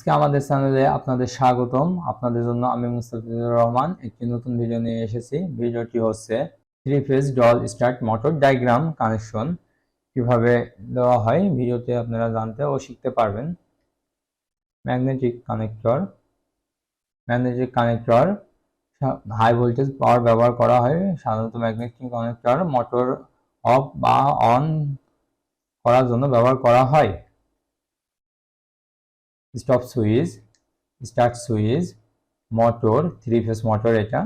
আজকে আমাদের চ্যানেলে আপনাদের স্বাগতম। আপনাদের জন্য আমি মুস্তাফিজুর রহমান একটি নতুন ভিডিও নিয়ে এসেছি। ভিডিওটি হচ্ছে 3 phase DOL start motor diagram connection কিভাবে দেওয়া হয়। ভিডিওতে আপনারা জানতে ও শিখতে পারবেন। Magnetic connector high voltage power ব্যবহার করা হয়। সাধারণত ম্যাগনেটিক কানেক্টর মোটর অফ বা অন করার জন্য ব্যবহার করা হয়। Stop switch, start switch, motor 3 phase motor, এটা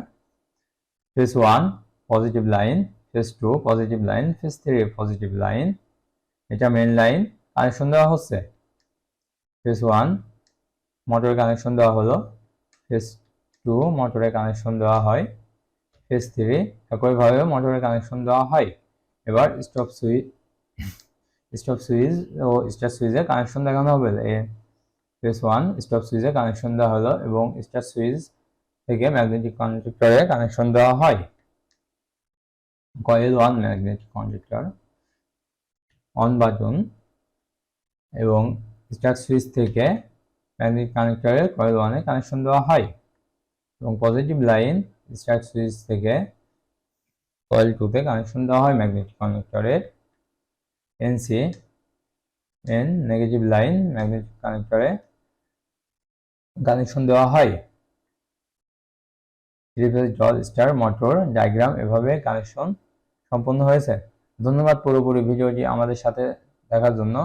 phase 1 positive line, phase 2 positive line, phase 3 positive line, এটা মেইন লাইন কানেকশন দেওয়া হচ্ছে। ফেজ 1 মোটরের কানেকশন দেওয়া হলো, ফেজ 2 মোটরের কানেকশন দেওয়া হয়, ফেজ 3 একইভাবে মোটরের কানেকশন দেওয়া হয়। এবার স্টপ সুইচ ও স্টার্ট সুইচের কানেকশন দেখানো হবে। ফেজ 1 স্টপ সুইচে কানেকশন দেওয়া হলো এবং স্টার্ট সুইচ থেকে ম্যাগনেটিক কন্ডাক্টরে কানেকশন দেওয়া হয়। Coil 1 magnetic conductor on button এবং স্টার্ট সুইচ থেকে ম্যাগনেটিক কানেক্টরে কয়েল 1 এ কানেকশন দেওয়া হয় এবং পজিটিভ লাইন স্টার্ট সুইচ থেকে কয়েল 2 তে কানেকশন দেওয়া হয়। ম্যাগনেটিক কন্ডাক্টরের এন নেগেটিভ লাইন ম্যাগনেটিক কানেক্টরে কানেকশন দেওয়া হয়। 3 phase DOL star motor diagram এভাবে কানেকশন সম্পন্ন হয়েছে। ধন্যবাদ পুরোপুরি ভিডিওটি আমাদের সাথে দেখার জন্য।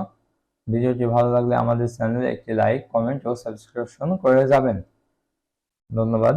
ভিডিওটি ভালো লাগলে আমাদের চ্যানেলে একটি লাইক, কমেন্ট ও সাবস্ক্রিপশন করে যাবেন। ধন্যবাদ।